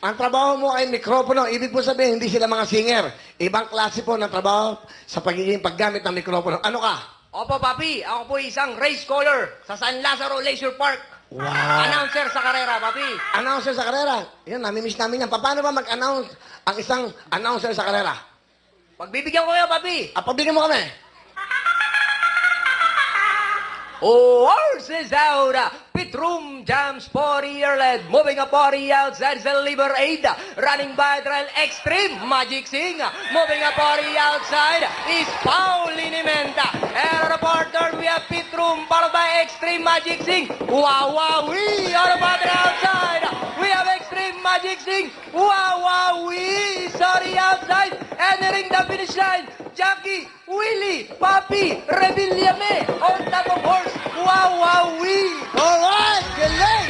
Ang trabaho mo ay mikropono. Ibig po sabihin, hindi sila mga singer. Ibang klase po ng trabaho sa pagiging paggamit ng mikropono. Ano ka? Opo, papi. Ako po isang race caller sa San Lazaro Leisure Park. Wow. Announcer sa karera, papi. Announcer sa karera. Yan, namimiss namin yan. Paano ba mag-announce ang isang announcer sa karera? Pagbibigyan ko kayo, papi. Pagbigyan mo kami. Horses out, Pitrum jumps 40-year lead, moving a body outside the liver aid, running by trail extreme, magic sing, moving a body outside is Pauline Menta. And reporter, we have Pitrum followed by extreme magic sing. Wow, wow, we are about outside. We have extreme magic sing. Wow, wow, we sorry outside. Entering the finish line. Jackie, Willie, Papi, Revillame, on top of horse. Wow, wow, we. Alright! Galing!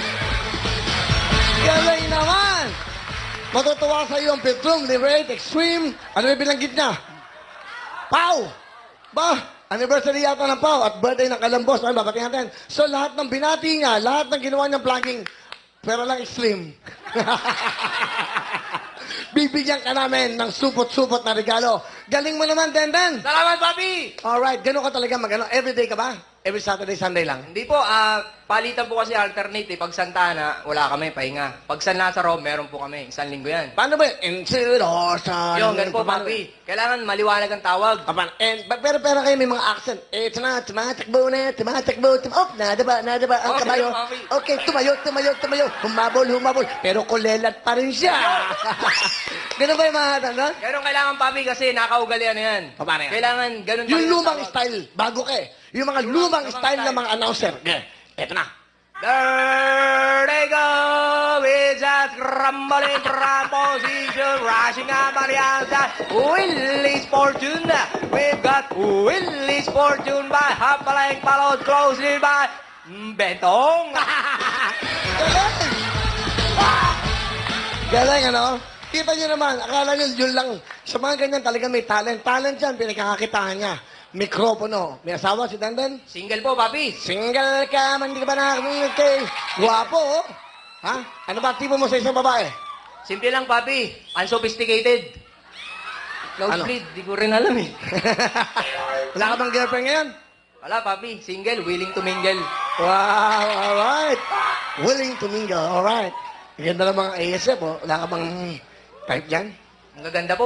Galing naman! Matutuwa sa iyo ang Pitrum, Liberate, Extreme. Ano yung binanggit niya? Pau! Ba? Anniversary yata ng Pau at birthday ng Kalambos. Ay, babatiin natin. So, lahat ng binati niya, lahat ng ginawa niyang plugging, pero lang extreme. Bibigyan ka namin ng supot-supot na regalo. Galing mo naman, Denden. Salamat, Papi! Alright, gano'n ka talaga mag-ano? Everyday ka ba? Every Saturday, Sunday lang? Hindi po, palitan po kasi alternate. Pag Santa Ana, wala kami, pahinga. Pag San Lazaro, meron po kami. Isang linggo yan. Paano ba? Insidosan. Yung, ganun po, Papi. Kailangan maliwanag ang tawag. Pero kayo may mga accent. Tumatakbo na, tumatakbo. Oh, nadaba ang Okay, kabayo. Papi. Okay, tumayo. Humabol. Pero kulelat pa rin siya. Ganun ba yung mga tanong? Ganun kailangan, Papi, kasi nakaugalian na yan. Paano yan? Kailangan ganun pa Yung rin ang lumang tawag. style, bago ka eh. Yung mga lumang style ng mga announcer. Eto na. There they go, it's a crumbling proposition, rushing up on the outside. Willie's Fortune, we've got Willie's Fortune by Hapalang, followed closely by Bentong. Galing, ano? Kita nyo naman, akala nyo yun lang. Sa mga ganyan talaga may talent. Talent yan, pinagkakakitaan niya. Mikropono. May asawa si Dandan? Single po, Papi. Single ka, man, di ka ba nakakamit kay guwapo, oh? Ha? Ano ba tipo mo sa isang babae? Simple lang, Papi. Unsophisticated. Nosebleed, di ko rin alam eh. Wala ka bang girlfriend ngayon? Wala, Papi. Single, willing to mingle. Wow, alright. Willing to mingle, alright. Ganda ng mga ASF, oh. Wala ka bang type dyan? Ang gaganda po.